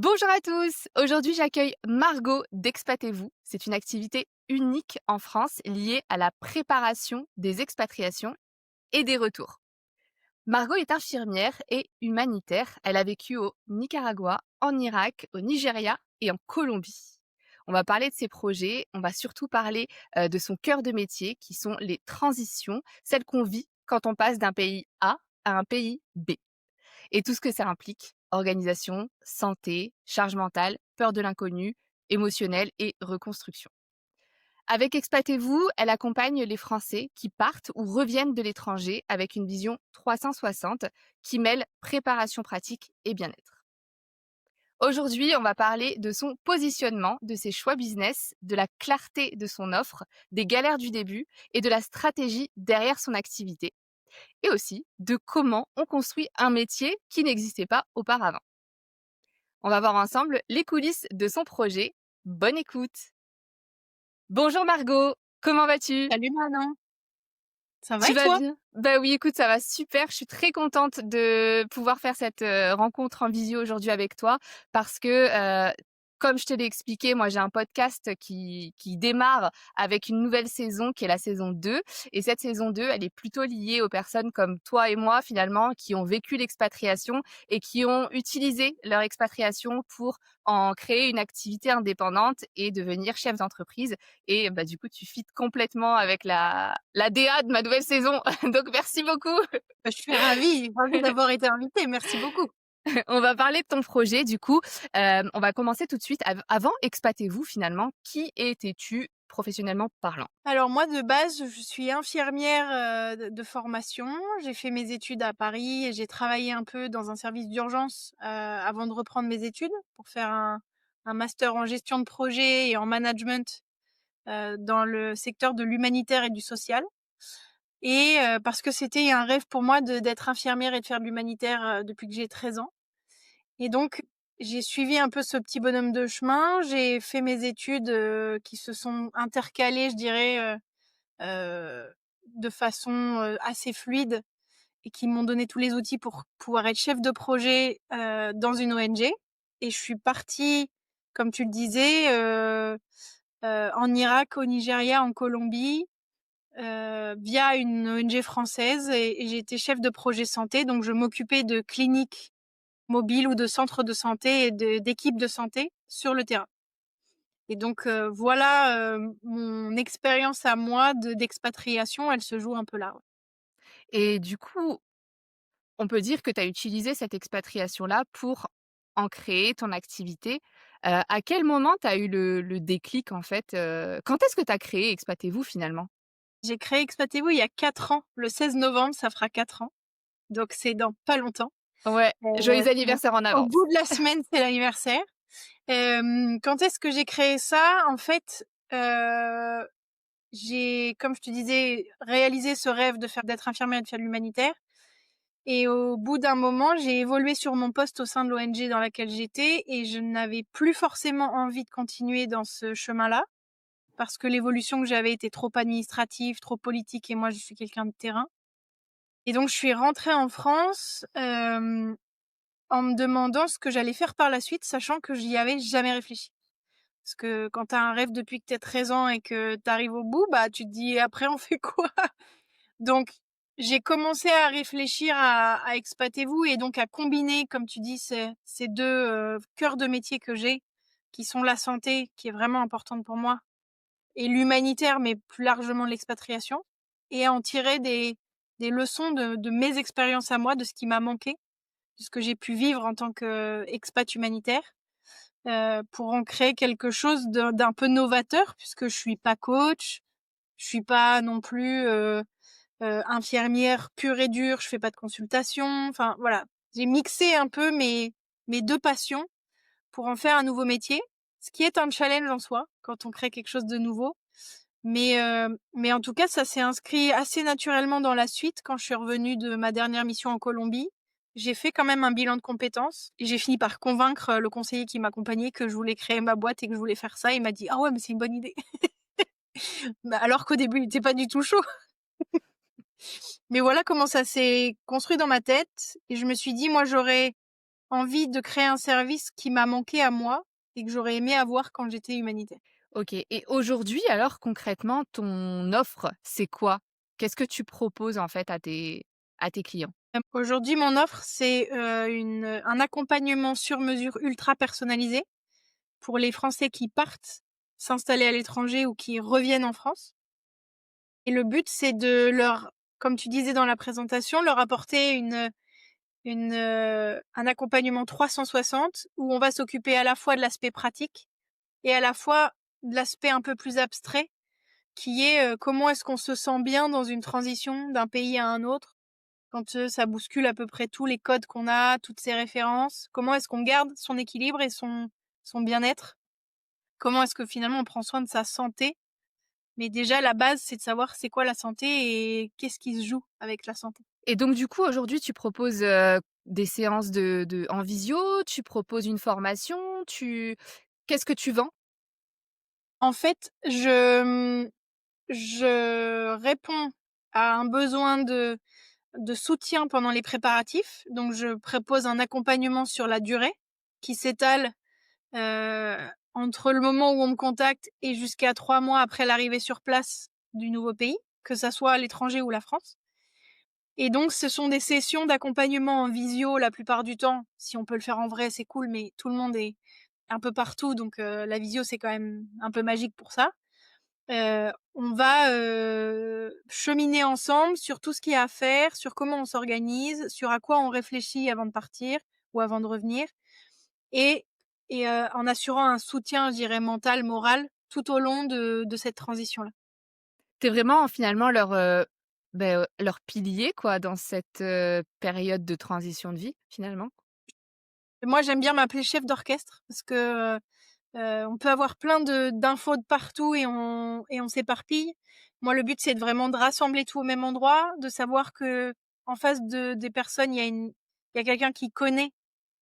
Bonjour à tous! Aujourd'hui, j'accueille Margot d'Expatez-vous. C'est une activité unique en France liée à la préparation des expatriations et des retours. Margot est infirmière et humanitaire. Elle a vécu au Nicaragua, en Irak, au Nigeria et en Colombie. On va parler de ses projets, on va surtout parler de son cœur de métier qui sont les transitions, celles qu'on vit quand on passe d'un pays A à un pays B. Et tout ce que ça implique, organisation, santé, charge mentale, peur de l'inconnu, émotionnel et reconstruction. Avec Expatez-vous, elle accompagne les Français qui partent ou reviennent de l'étranger avec une vision 360 qui mêle préparation pratique et bien-être. Aujourd'hui, on va parler de son positionnement, de ses choix business, de la clarté de son offre, des galères du début et de la stratégie derrière son activité et aussi de comment on construit un métier qui n'existait pas auparavant. On va voir ensemble les coulisses de son projet. Bonne écoute! Bonjour Margot, comment vas-tu? Salut Manon, ça va Tu et vas toi? bien? Bah oui, écoute, ça va super. Je suis très contente de pouvoir faire cette rencontre en visio aujourd'hui avec toi parce que, comme je te l'ai expliqué, moi j'ai un podcast qui démarre avec une nouvelle saison qui est la saison 2. Et cette saison 2, elle est plutôt liée aux personnes comme toi et moi finalement qui ont vécu l'expatriation et qui ont utilisé leur expatriation pour en créer une activité indépendante et devenir chef d'entreprise. Et bah, du coup, tu fites complètement avec la DA de ma nouvelle saison. Donc merci beaucoup. Bah, je suis ravie d'avoir été invitée, merci beaucoup. On va parler de ton projet du coup. On va commencer tout de suite. Avant Expatez-vous finalement, qui étais-tu professionnellement parlant? Alors moi de base, je suis infirmière, de formation. J'ai fait mes études à Paris et j'ai travaillé un peu dans un service d'urgence, avant de reprendre mes études pour faire un master en gestion de projet et en management, dans le secteur de l'humanitaire et du social et parce que c'était un rêve pour moi d'être infirmière et de faire de l'humanitaire, depuis que j'ai 13 ans. Et donc, j'ai suivi un peu ce petit bonhomme de chemin. J'ai fait mes études, qui se sont intercalées, je dirais, de façon, assez fluide et qui m'ont donné tous les outils pour pouvoir être chef de projet, dans une ONG. Et je suis partie, comme tu le disais, en Irak, au Nigeria, en Colombie, via une ONG française et j'ai été chef de projet santé. Donc je m'occupais de cliniques mobiles ou de centres de santé et d'équipes de santé sur le terrain. Et donc voilà, mon expérience à moi d'expatriation, elle se joue un peu là, ouais. Et du coup, on peut dire que tu as utilisé cette expatriation-là pour en créer ton activité. À quel moment tu as eu le déclic en fait? Quand est-ce que tu as créé Expatez-vous finalement? J'ai créé Expatez-vous il y a 4 ans. Le 16 novembre, ça fera 4 ans. Donc c'est dans pas longtemps. Ouais, joyeux C'est anniversaire en au avance. bout de la semaine, c'est l'anniversaire. Quand est-ce que j'ai créé ça? En fait, j'ai, comme je te disais, réalisé ce rêve d'être infirmière et de faire de l'humanitaire. Et au bout d'un moment, j'ai évolué sur mon poste au sein de l'ONG dans laquelle j'étais et je n'avais plus forcément envie de continuer dans ce chemin-là parce que l'évolution que j'avais était trop administrative, trop politique et moi je suis quelqu'un de terrain. Et donc je suis rentrée en France, en me demandant ce que j'allais faire par la suite, sachant que j'y avais jamais réfléchi. Parce que quand tu as un rêve depuis que tu as 13 ans et que tu arrives au bout, bah tu te dis: «Après on fait quoi?» Donc, j'ai commencé à réfléchir à Expatez-vous et donc à combiner, comme tu dis, ces 2 cœurs de métier que j'ai, qui sont la santé, qui est vraiment importante pour moi, et l'humanitaire, mais plus largement l'expatriation, et à en tirer des leçons de mes expériences à moi, de ce qui m'a manqué, de ce que j'ai pu vivre en tant qu'expat humanitaire, pour en créer quelque chose d'un peu novateur puisque je suis pas coach, je suis pas non plus, infirmière pure et dure, je fais pas de consultation. Enfin voilà, j'ai mixé un peu mes 2 passions pour en faire un nouveau métier, ce qui est un challenge en soi quand on crée quelque chose de nouveau. Mais en tout cas, ça s'est inscrit assez naturellement dans la suite. Quand je suis revenue de ma dernière mission en Colombie, j'ai fait quand même un bilan de compétences et j'ai fini par convaincre, le conseiller qui m'accompagnait que je voulais créer ma boîte et que je voulais faire ça. Il m'a dit: «Ah ouais, mais c'est une bonne idée». Bah, alors qu'au début, il était pas du tout chaud. Mais voilà comment ça s'est construit dans ma tête et je me suis dit: «Moi, j'aurais envie de créer un service qui m'a manqué à moi et que j'aurais aimé avoir quand j'étais humanitaire. OK, et aujourd'hui alors concrètement ton offre, c'est quoi? Qu'est-ce que tu proposes en fait à tes clients? Aujourd'hui, mon offre, c'est, un accompagnement sur mesure ultra personnalisé pour les Français qui partent s'installer à l'étranger ou qui reviennent en France. Et le but, c'est de leur, comme tu disais dans la présentation, leur apporter un accompagnement 360 où on va s'occuper à la fois de l'aspect pratique et à la fois de l'aspect un peu plus abstrait qui est, comment est-ce qu'on se sent bien dans une transition d'un pays à un autre quand, ça bouscule à peu près tous les codes qu'on a, toutes ces références? Comment est-ce qu'on garde son équilibre et son bien-être? Comment est-ce que finalement on prend soin de sa santé? Mais déjà la base, c'est de savoir c'est quoi la santé et qu'est-ce qui se joue avec la santé. Et donc du coup aujourd'hui tu proposes, des séances de en visio? Tu proposes une formation? Tu Qu'est-ce que tu vends? En fait, je réponds à un besoin de soutien pendant les préparatifs. Donc je propose un accompagnement sur la durée qui s'étale, heu, entre le moment où on me contacte et jusqu'à 3 mois après l'arrivée sur place du nouveau pays, que ça soit l'étranger ou la France. Et donc ce sont des sessions d'accompagnement en visio la plupart du temps. Si on peut le faire en vrai, c'est cool, mais tout le monde est un peu partout, donc la visio, c'est quand même un peu magique pour ça. On va, cheminer ensemble sur tout ce qu'il y a à faire, sur comment on s'organise, sur à quoi on réfléchit avant de partir ou avant de revenir et en assurant un soutien, je dirais mental, moral, tout au long de cette transition-là. Tu es vraiment finalement leur, leur pilier quoi dans cette, période de transition de vie finalement? Moi, j'aime bien m'appeler chef d'orchestre parce que, on peut avoir plein de d'infos de partout et on s'éparpille. Moi, le but, c'est vraiment de rassembler tout au même endroit, de savoir qu'en face des personnes, il y a quelqu'un qui connaît,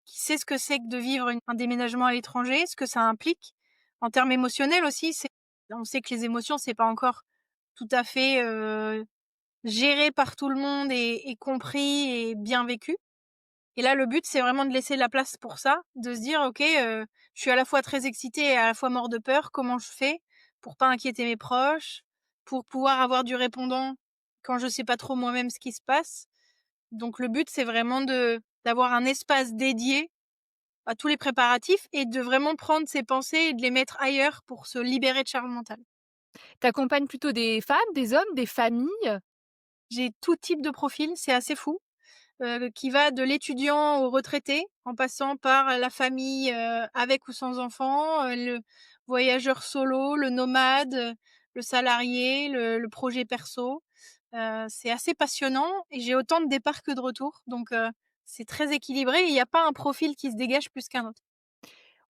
qui sait ce que c'est que de vivre un déménagement à l'étranger, ce que ça implique. En termes émotionnels aussi, on sait que les émotions, c'est pas encore tout à fait, géré par tout le monde et compris et bien vécu. Et là, le but, c'est vraiment de laisser la place pour ça, de se dire: «OK, je suis à la fois très excitée et à la fois mort de peur. Comment je fais pour pas inquiéter mes proches? Pour pouvoir avoir du répondant quand je sais pas trop moi-même ce qui se passe?» Donc le but, c'est vraiment d'avoir un espace dédié à tous les préparatifs et de vraiment prendre ses pensées et de les mettre ailleurs pour se libérer de charge mentale. Tu accompagnes plutôt des femmes, des hommes, des familles? J'ai tout type de profil, c'est assez fou. Qui va de l'étudiant au retraité, en passant par la famille, avec ou sans enfants, le voyageur solo, le nomade, le salarié, le projet perso. C'est assez passionnant et j'ai autant de départs que de retours, donc c'est très équilibré et il y a pas un profil qui se dégage plus qu'un autre.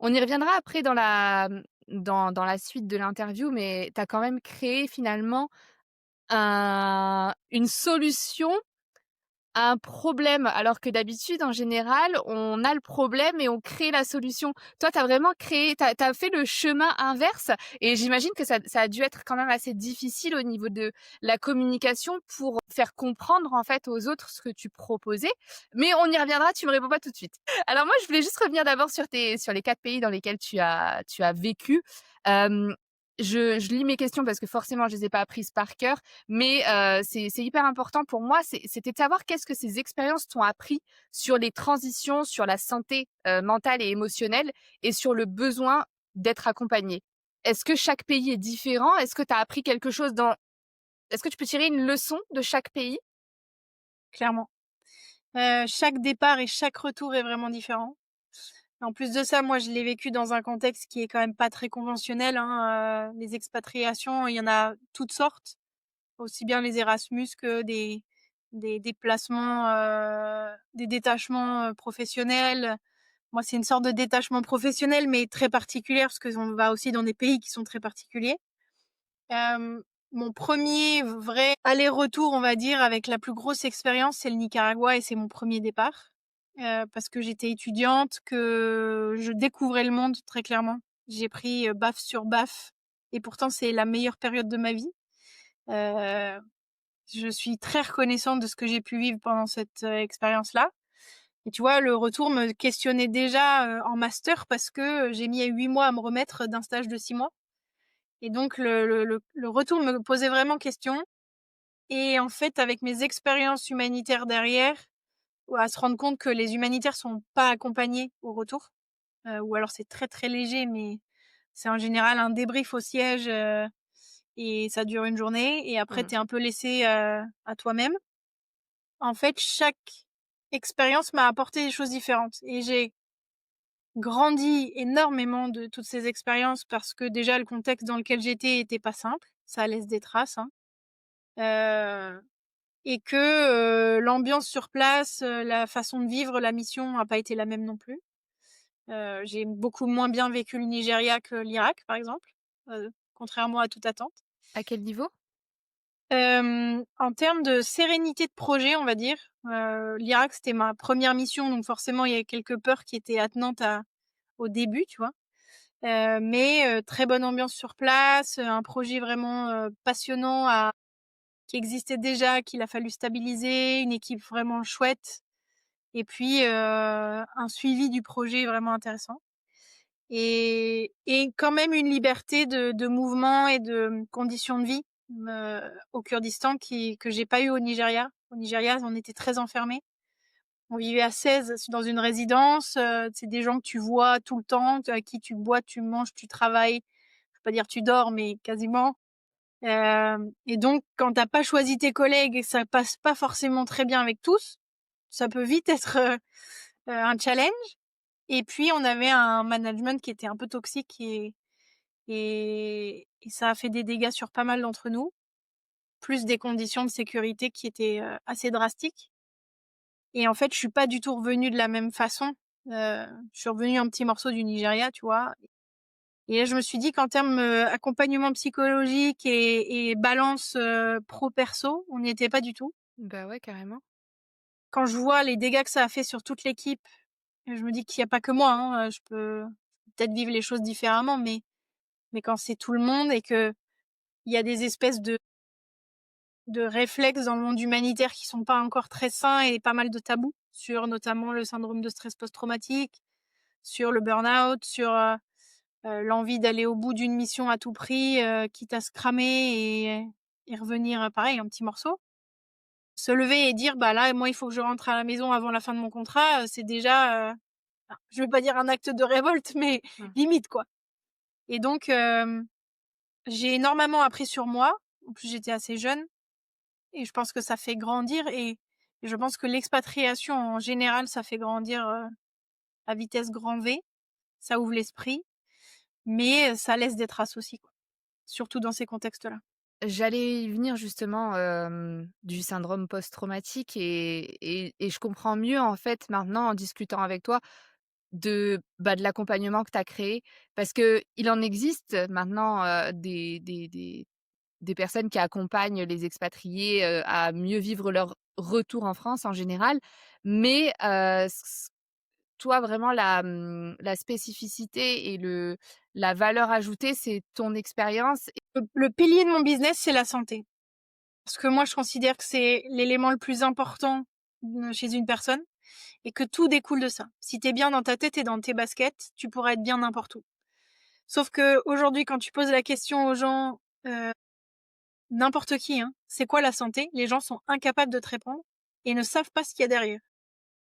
On y reviendra après dans la suite de l'interview, mais tu as quand même créé finalement une solution un problème, alors que d'habitude, en général, on a le problème et on crée la solution. Toi, tu as vraiment créé tu as fait le chemin inverse et j'imagine que ça a dû être quand même assez difficile au niveau de la communication pour faire comprendre, en fait, aux autres ce que tu proposais. Mais on y reviendra, tu me réponds pas tout de suite. Alors moi, je voulais juste revenir d'abord sur les 4 pays dans lesquels tu as vécu. Hem, je lis mes questions parce que forcément je les ai pas apprises par cœur. Mais c'est hyper important pour moi, c'était de savoir qu'est-ce que ces expériences t'ont appris sur les transitions, sur la santé, mentale et émotionnelle et sur le besoin d'être accompagné. Est-ce que chaque pays est différent? Est-ce que tu peux tirer une leçon de chaque pays? Clairement. Chaque départ et chaque retour est vraiment différent. En plus de ça, moi, je l'ai vécu dans un contexte qui est quand même pas très conventionnel, hein, les expatriations, il y en a toutes sortes, aussi bien les Erasmus que des déplacements, des détachements, professionnels. Moi, c'est une sorte de détachement professionnel, mais très particulière parce qu'on va aussi dans des pays qui sont très particuliers. Hem, Mon premier vrai aller-retour, on va dire, avec la plus grosse expérience, c'est le Nicaragua et c'est mon premier départ, parce que j'étais étudiante, que je découvrais le monde très clairement. J'ai pris, baffe sur baffe et pourtant c'est la meilleure période de ma vie. Heu, je suis très reconnaissante de ce que j'ai pu vivre pendant cette, expérience-là Et tu vois, le retour me questionnait déjà, en master parce que, j'ai mis 8 mois à me remettre d'un stage de 6 mois et donc le retour me posait vraiment question et en fait, avec mes expériences humanitaires derrière, ou à se rendre compte que les humanitaires sont pas accompagnés au retour, ou alors c'est très, très léger, mais c'est en général un débrief au siège, et ça dure une journée et après Mmh. tu es un peu laissé, à toi-même. En fait, chaque expérience m'a apporté des choses différentes et j'ai grandi énormément de toutes ces expériences parce que déjà le contexte dans lequel j'étais était pas simple, ça laisse des traces, hein. Heu et que, l'ambiance sur place, la façon de vivre la mission a pas été la même non plus. J'ai beaucoup moins bien vécu le Nigeria que l'Irak, par exemple, contrairement à toute attente. À quel niveau? En termes de sérénité de projet, on va dire, l'Irak, c'était ma première mission, donc forcément, il y avait quelques peurs qui étaient attenantes à au début, tu vois? Mais très bonne ambiance sur place, un projet vraiment, passionnant à qui existait déjà, qu'il a fallu stabiliser, une équipe vraiment chouette et puis, un suivi du projet vraiment intéressant et quand même une liberté de mouvement et de, conditions de vie, au Kurdistan que j'ai pas eu au Nigeria. Au Nigeria, on était très enfermés. On vivait à 16 dans une résidence, c'est des gens que tu vois tout le temps, avec qui tu bois, tu manges, tu travailles. Je vais pas dire tu dors, mais quasiment. Et donc quand tu as pas choisi tes collègues et que ça passe pas forcément très bien avec tous, ça peut vite être, un challenge. Et puis on avait un management qui était un peu toxique et ça a fait des dégâts sur pas mal d'entre nous, plus des conditions de sécurité qui étaient, assez drastiques. Et en fait, je suis pas du tout revenue de la même façon. Je suis revenue un petit morceau du Nigeria, tu vois? Et là, je me suis dit qu'en termes, accompagnement psychologique et balance, pro perso, on n'y était pas du tout. Bah, ouais, carrément. Quand je vois les dégâts que ça a fait sur toute l'équipe, je me dis qu'il y a pas que moi, hein, je peux peut-être vivre les choses différemment, mais quand c'est tout le monde et qu'il y a des espèces de réflexes dans le monde humanitaire qui sont pas encore très sains et pas mal de tabous sur notamment le syndrome de stress post-traumatique, sur le burn-out, sur, l'envie d'aller au bout d'une mission à tout prix, quitte à se cramer et revenir, pareil, un petit morceau. Se lever et dire: «Bah, là, moi, il faut que je rentre à la maison avant la fin de mon contrat», c'est déjà, je vais pas dire un acte de révolte, mais Mmh. limite, quoi. Et donc, j'ai énormément appris sur moi. En plus, j'étais assez jeune et je pense que ça fait grandir et je pense que l'expatriation, en général, ça fait grandir, à vitesse grand V. Ça ouvre l'esprit, mais ça laisse des traces aussi, quoi, surtout dans ces contextes-là. J'allais y venir justement, du syndrome post-traumatique et je comprends mieux, en fait, maintenant en discutant avec toi de l'accompagnement que tu as créé. Parce qu'il en existe maintenant, des personnes qui accompagnent les expatriés, à mieux vivre leur retour en France en général. Mais, toi vraiment la spécificité et la valeur ajoutée, c'est ton expérience. Le pilier de mon business, c'est la santé. Parce que moi, je considère que c'est l'élément le plus important, chez une personne et que tout découle de ça. Si tu es bien dans ta tête et dans tes baskets, tu pourras être bien n'importe où. Sauf qu'aujourd'hui, quand tu poses la question aux gens, n'importe qui, hein, c'est quoi la santé? Les gens sont incapables de te répondre et ne savent pas ce qu'il y a derrière.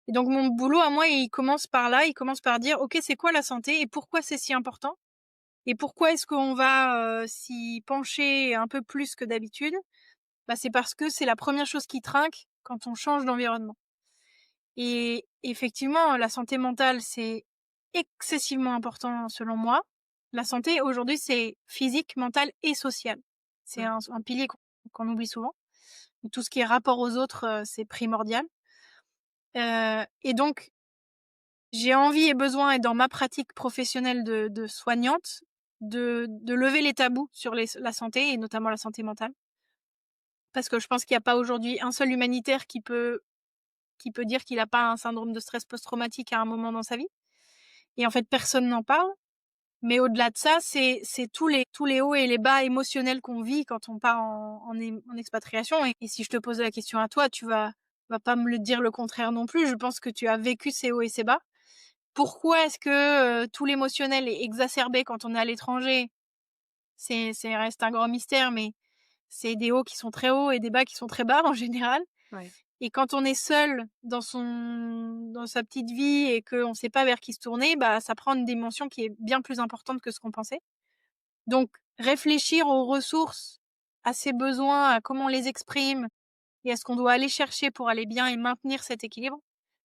Et donc mon boulot à moi, il commence par là, il commence par dire: «OK, c'est quoi la santé et pourquoi c'est si important? Et pourquoi est-ce qu'on va, s'y pencher un peu plus que d'habitude?» Bah, c'est parce que c'est la première chose qui trinque quand on change d'environnement. Et effectivement, la santé mentale, c'est excessivement important selon moi. La santé aujourd'hui, c'est physique, mentale et sociale. C'est Mmh. un pilier qu'on oublie souvent. Tout ce qui est rapport aux autres, c'est primordial. Et donc j'ai envie et besoin et dans ma pratique professionnelle de soignante, de lever les tabous sur la santé et notamment la santé mentale. Parce que je pense qu'il y a pas aujourd'hui un seul humanitaire qui peut dire qu'il a pas un syndrome de stress post-traumatique à un moment dans sa vie et en fait personne n'en parle. Mais au-delà de ça, c'est tous les hauts et les bas émotionnels qu'on vit quand on part en expatriation et si je te pose la question à toi, tu vas vas pas me le dire le contraire non plus. Je pense que tu as vécu ces hauts et ces bas. Pourquoi est-ce que, tout l'émotionnel est exacerbé quand on est à l'étranger? C'est reste un grand mystère, mais c'est des hauts qui sont très hauts et des bas qui sont très bas en général. Ouais. Et quand on est seul dans sa petite vie et qu'on sait pas vers qui se tourner, bah, ça prend une dimension qui est bien plus importante que ce qu'on pensait. Donc réfléchir aux ressources, à ses besoins, à comment on les exprime et à ce qu'on doit aller chercher pour aller bien et maintenir cet équilibre,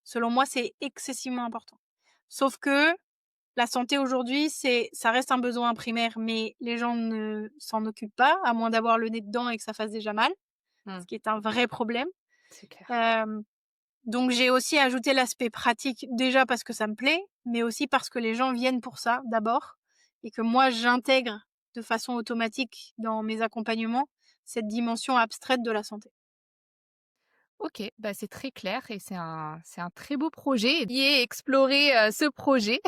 selon moi, c'est excessivement important. Sauf que la santé aujourd'hui, ça reste un besoin primaire, mais les gens ne s'en occupent pas, à moins d'avoir le nez dedans et que ça fasse déjà mal, ce Mmh. qui est un vrai problème. C'est clair. Hem, donc j'ai aussi ajouté l'aspect pratique, déjà parce que ça me plaît, mais aussi parce que les gens viennent pour ça, d'abord, et que moi j'intègre de façon automatique dans mes accompagnements cette dimension abstraite de la santé. OK, bah, c'est très clair et c'est un très beau projet et y explorer, ce projet.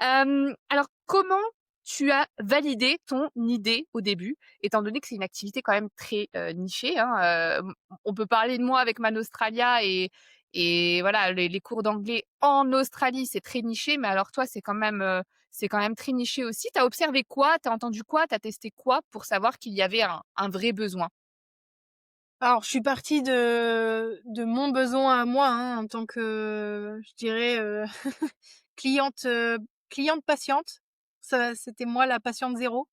Alors comment tu as validé ton idée au début? Étant donné que c'est une activité quand même très, nichée, hein, on peut parler de moi avec Man Australia et voilà, les cours d'anglais en Australie, c'est très niché, mais alors toi, c'est quand même très niché aussi. Tu as observé quoi? Tu as entendu quoi? Tu as testé quoi pour savoir qu'il y avait un vrai besoin? Alors je suis partie de mon besoin à moi, hein, en tant que, je dirais, cliente, cliente patiente. Ça, c'était moi la patiente zéro.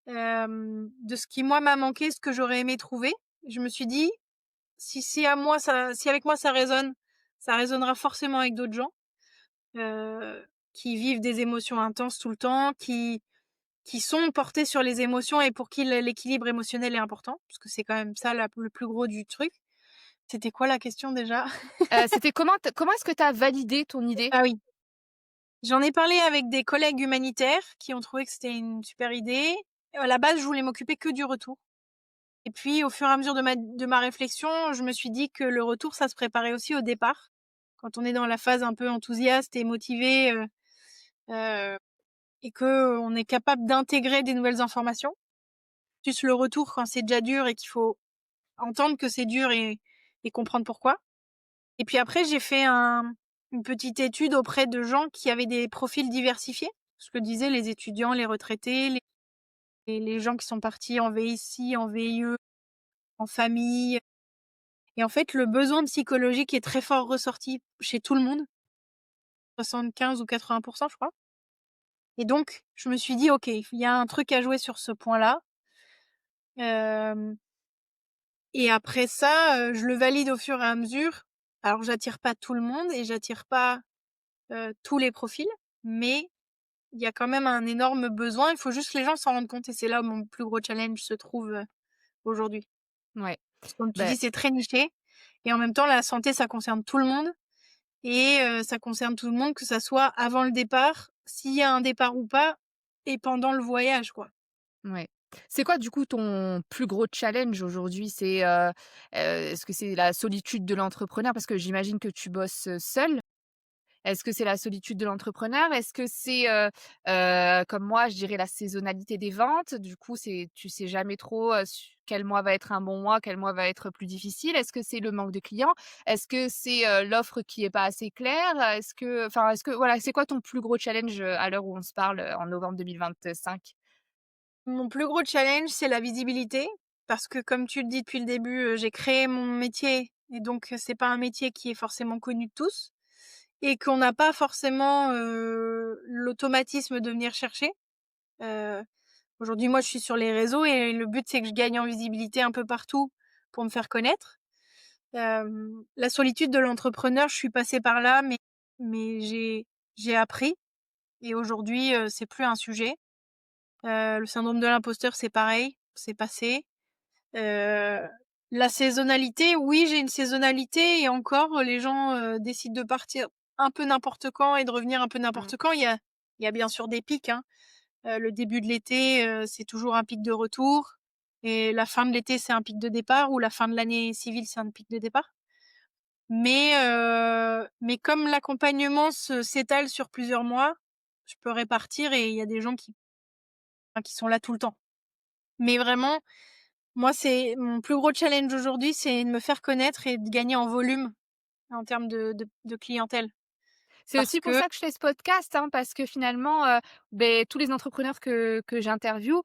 De ce qui moi m'a manqué, ce que j'aurais aimé trouver. Je me suis dit: Si avec moi ça résonne, ça résonnera forcément avec d'autres gens, heu, qui vivent des émotions intenses tout le temps, qui sont portés sur les émotions et pour qui l'équilibre émotionnel est important, parce que c'est quand même ça la le plus gros du truc. C'était quoi la question déjà? C'était comment est-ce que tu as validé ton idée? Ah oui, j'en ai parlé avec des collègues humanitaires qui ont trouvé que c'était une super idée. À la base, je voulais m'occuper que du retour et puis au fur et à mesure de ma réflexion, je me suis dit que le retour, ça se préparait aussi au départ. Quand on est dans la phase un peu enthousiaste et motivé, heu et qu'on est capable d'intégrer des nouvelles informations. Plus le retour quand c'est déjà dur et qu'il faut entendre que c'est dur et comprendre pourquoi. Et puis après, j'ai fait une petite étude auprès de gens qui avaient des profils diversifiés. Ce que disaient les étudiants, les retraités, les gens qui sont partis en VIC, en VIE, en famille. Et en fait, le besoin psychologique est très fort ressorti chez tout le monde, 75 ou 80 je crois. Et donc, je me suis dit: «OK, il y a un truc à jouer sur ce point-là». Hem Et après ça, je le valide au fur et à mesure. Alors j'attire pas tout le monde et j'attire pas, tous les profils, mais il y a quand même un énorme besoin. Il faut juste que les gens s'en rendent compte et c'est là où mon plus gros challenge se trouve, aujourd'hui. Ouais. Parce que comme tu Bah, dis, c'est très niché et en même temps la santé, ça concerne tout le monde et ça concerne tout le monde, que ça soit avant le départ, s'il y a un départ ou pas et pendant le voyage, quoi. ouais. C'est quoi du coup ton plus gros challenge aujourd'hui? Est-ce que c'est la solitude de l'entrepreneur? Parce que j'imagine que tu bosses, seul. Est-ce que c'est la solitude de l'entrepreneur? Est-ce que c'est, comme moi, je dirais la saisonnalité des ventes? Du coup, tu sais jamais trop, quel mois va être un bon mois, quel mois va être plus difficile? Est-ce que c'est le manque de clients? Est-ce que c'est, l'offre qui est pas assez claire? Est-ce que voilà, c'est quoi ton plus gros challenge, à l'heure où on se parle, en novembre 2025? Mon plus gros challenge, c'est la visibilité parce que comme tu le dis depuis le début, j'ai créé mon métier et donc c'est pas un métier qui est forcément connu de tous et qu'on n'a pas forcément, l'automatisme de venir chercher. Heu, Aujourd'hui, moi, je suis sur les réseaux et le but, c'est que je gagne en visibilité un peu partout pour me faire connaître. La solitude de l'entrepreneur, je suis passée par là, mais j'ai appris et aujourd'hui, c'est plus un sujet. Le syndrome de l'imposteur, c'est pareil, c'est passé. Heu, la saisonnalité, oui, j'ai une saisonnalité et encore, les gens, décident de partir un peu n'importe quand et de revenir un peu Mmh. n'importe quand. Il y a bien sûr des pics, hein. Le début de l'été, c'est toujours un pic de retour et la fin de l'été, c'est un pic de départ ou la fin de l'année civile, c'est un pic de départ. Mais comme l'accompagnement s'étale sur plusieurs mois, je peux répartir et il y a des gens qui sont là tout le temps. Mais vraiment, Moi, c'est mon plus gros challenge aujourd'hui, c'est de me faire connaître et de gagner en volume en termes de clientèle. C'est Parce aussi pour que ça que je fais ce podcast, hein, parce que finalement, tous les entrepreneurs que j'interviewe,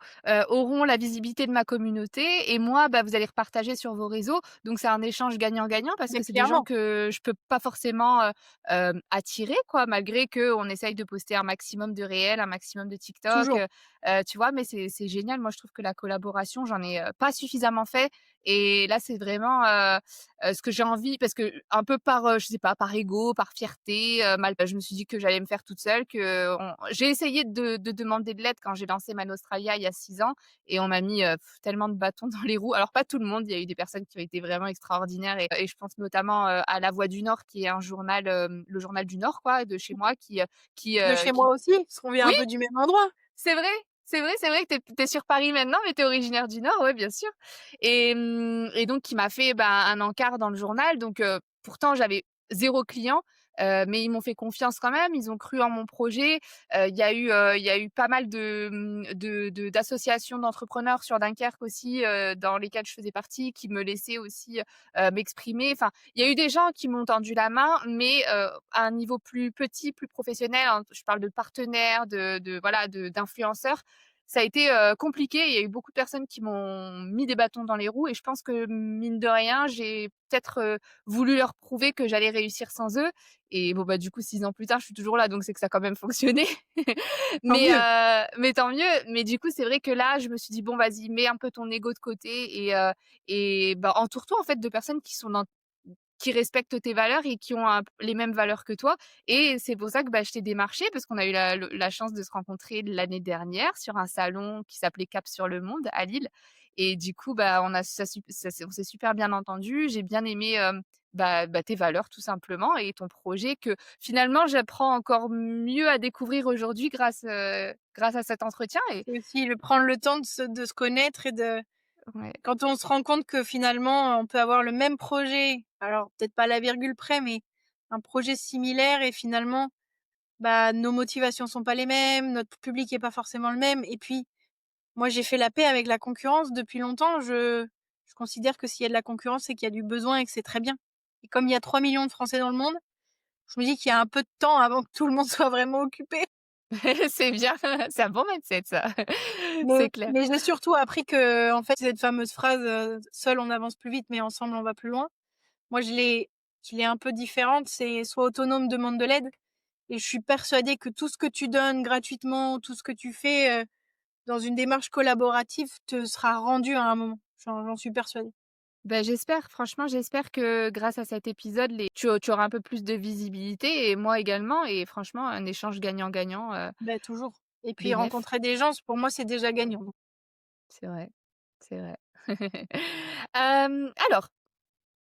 auront la visibilité de ma communauté et moi, bah, vous allez repartager sur vos réseaux. Donc c'est un échange gagnant-gagnant parce mais que c'est des gens clairement, que je peux pas forcément, attirer quoi, malgré qu'on essaye de poster un maximum de réels, un maximum de TikTok, toujours. tu vois? Mais c'est génial. Moi, je trouve que la collaboration, j'en ai, pas suffisamment fait et là, c'est vraiment, ce que j'ai envie parce que un peu par, je sais pas, par ego, par fierté, mal je me suis dit que j'allais me faire toute seule, que on j'ai essayé de demander de l'aide quand j'ai lancé Man Australia il y a 6 ans et on m'a mis, tellement de bâtons dans les roues. Alors pas tout le monde, il y a eu des personnes qui ont été vraiment extraordinaires et je pense notamment, à La Voix du Nord qui est un journal, le journal du Nord quoi, de chez moi De chez qui moi aussi, parce qu'on vient oui! un peu du même endroit. C'est vrai, c'est vrai que tu es sur Paris maintenant, mais tu es originaire du Nord, ouais, bien sûr et donc qui m'a fait, ben, un encart dans le journal donc pourtant j'avais 0 client, mais ils m'ont fait confiance quand même, ils ont cru en mon projet. Il y a eu pas mal d'associations d'entrepreneurs sur Dunkerque aussi, dans lesquelles je faisais partie, qui me laissaient aussi, m'exprimer. Enfin, il y a eu des gens qui m'ont tendu la main, mais à un niveau plus petit, plus professionnel, hein. Je parle de partenaires, de voilà, d'influenceurs. Ça a été, compliqué. Il y a eu beaucoup de personnes qui m'ont mis des bâtons dans les roues et je pense que, mine de rien, j'ai peut-être, voulu leur prouver que j'allais réussir sans eux et bon, bah, du coup, 6 ans plus tard, je suis toujours là, donc c'est que ça a quand même fonctionné. Tant mieux. Mais tant mieux. Mais du coup, c'est vrai que là, je me suis dit: «Bon, vas-y, mets un peu ton ego de côté et bah, entoure-toi, en fait, de personnes qui respectent tes valeurs et qui ont un les mêmes valeurs que toi et c'est pour ça que, bah, je t'ai démarché parce qu'on a eu la chance de se rencontrer l'année dernière sur un salon qui s'appelait Cap sur le monde à Lille et du coup, bah, on s'est super bien entendus. J'ai bien aimé, tes valeurs tout simplement et ton projet que finalement j'apprends encore mieux à découvrir aujourd'hui grâce à cet entretien et C'est aussi le prendre le temps de se connaître et de ouais. quand on se rend compte que finalement, on peut avoir le même projet, alors peut-être pas à la virgule près, mais un projet similaire et finalement, bah, nos motivations sont pas les mêmes, notre public est pas forcément le même et puis moi, j'ai fait la paix avec la concurrence depuis longtemps. Je considère que s'il y a de la concurrence, c'est qu'il y a du besoin et que c'est très bien et comme il y a 3 millions de Français dans le monde, je me dis qu'il y a un peu de temps avant que tout le monde soit vraiment occupé. C'est bien, c'est un bon mindset ça. Mais C'est clair. mais j'ai surtout appris qu'en fait, cette fameuse phrase, «Seul on avance plus vite, mais ensemble on va plus loin». Moi, je l'ai un peu différente, c'est: «Sois autonome, demande de l'aide» et je suis persuadée que tout ce que tu donnes gratuitement, tout ce que tu fais, dans une démarche collaborative te sera rendu à un moment. J'en suis persuadée. Bah, j'espère, franchement, j'espère que grâce à cet épisode, tu auras un peu plus de visibilité et moi également et franchement, un échange gagnant-gagnant, Bah, toujours et puis bénef. rencontrer des gens, pour moi, c'est déjà gagnant. C'est vrai, c'est vrai. Alors,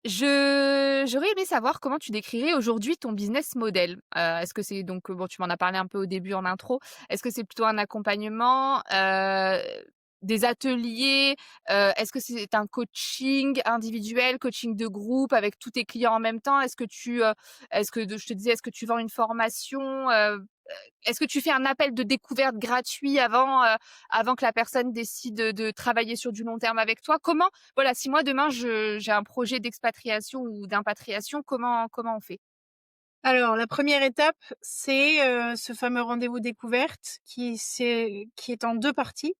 j'aurais aimé savoir comment tu décrirais aujourd'hui ton business model. Est-ce que c'est donc, bon, tu m'en as parlé un peu au début en intro. Est-ce que c'est plutôt un accompagnement, des ateliers? Est-ce que c'est un coaching individuel, coaching de groupe avec tous tes clients en même temps? Est-ce que je te disais, est-ce que tu vends une formation? Est-ce que tu fais un appel de découverte gratuit avant que la personne décide de travailler sur du long terme avec toi? Voilà, si moi demain j'ai un projet d'expatriation ou d'impatriation, comment on fait? Alors la première étape, c'est, ce fameux rendez-vous découverte qui est en 2 parties.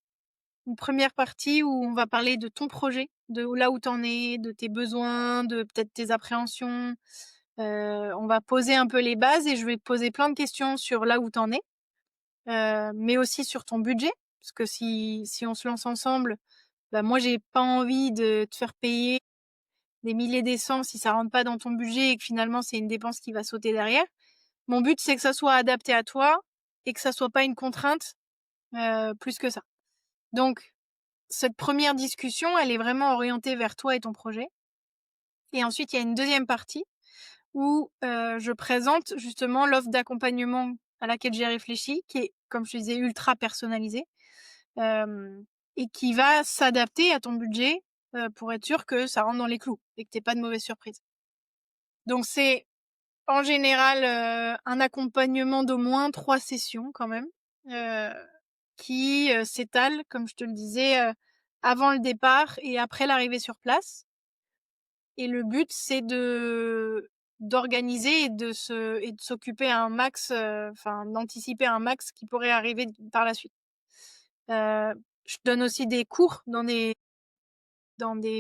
Une première partie où on va parler de ton projet, de là où tu en es, de tes besoins, de peut-être tes appréhensions. On va poser un peu les bases et je vais te poser plein de questions sur là où tu en es, mais aussi sur ton budget. Parce que si on se lance ensemble, bah, moi j'ai pas envie de te faire payer des milliers et des cents si ça rentre pas dans ton budget et que finalement c'est une dépense qui va sauter derrière. Mon but, c'est que ça soit adapté à toi et que ça soit pas une contrainte, plus que ça. Donc cette première discussion, elle est vraiment orientée vers toi et ton projet et ensuite il y a une deuxième partie où, je présente justement l'offre d'accompagnement à laquelle j'ai réfléchi, qui est, comme je te disais, ultra personnalisée, hem et qui va s'adapter à ton budget, pour être sûr que ça rentre dans les clous et que tu aies pas de mauvaises surprises. Donc c'est en général, un accompagnement d'au moins 3 sessions quand même, heu, qui, s'étalent, comme je te le disais, avant le départ et après l'arrivée sur place. Et le but, c'est d'organiser et de s'occuper un max, enfin d'anticiper un max qui pourrait arriver par la suite. Je donne aussi des cours dans des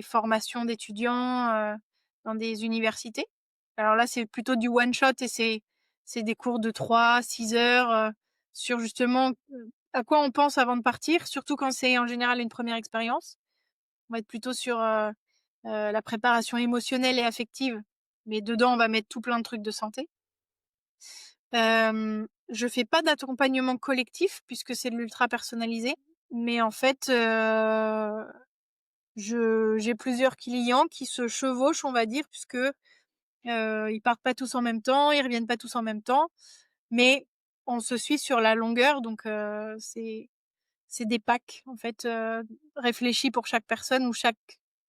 formations d'étudiants, dans des universités. Alors là, c'est plutôt du one shot et c'est des cours de 3-6 heures sur justement à quoi on pense avant de partir, surtout quand c'est en général une première expérience. On va être plutôt sur la préparation émotionnelle et affective, mais dedans, on va mettre tout plein de trucs de santé. Je fais pas d'accompagnement collectif puisque c'est de l'ultra personnalisé, mais en fait, j'ai plusieurs clients qui se chevauchent, on va dire, puisque ils partent pas tous en même temps, ils reviennent pas tous en même temps, mais on se suit sur la longueur, donc c'est des packs en fait réfléchis pour chaque personne ou chaque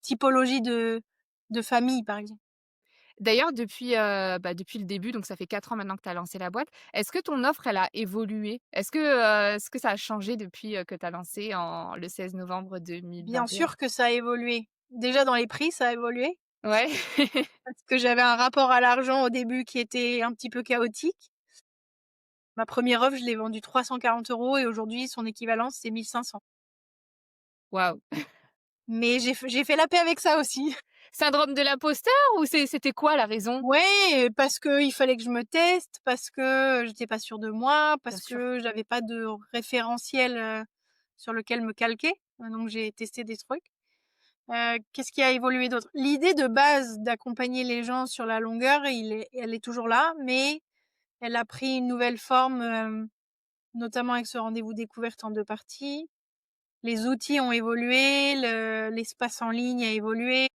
typologie de famille, par exemple. D'ailleurs, depuis le début, donc ça fait 4 ans maintenant que tu as lancé la boîte, est-ce que ton offre, elle a évolué? Est-ce que ça a changé depuis, que tu as lancé le 16 novembre Bien 2021? sûr que ça a évolué. Déjà dans les prix, ça a évolué Ouais. parce que j'avais un rapport à l'argent au début qui était un petit peu chaotique. Ma première offre, je l'ai vendue 340 € et aujourd'hui, son équivalent, c'est 1 500. Waouh! Mais j'ai fait la paix avec ça aussi. Syndrome de l'imposteur ou c'était quoi la raison? Ouais, parce qu'il fallait que je me teste, parce que j'étais pas sûre de moi, Bien parce sûr. que j'avais pas de référentiel, sur lequel me calquer. Donc j'ai testé des trucs. Qu'est-ce qui a évolué d'autre? L'idée de base d'accompagner les gens sur la longueur, elle est toujours là, mais elle a pris une nouvelle forme, notamment avec ce rendez-vous découverte en 2 parties. Les outils ont évolué, l'espace en ligne a évolué.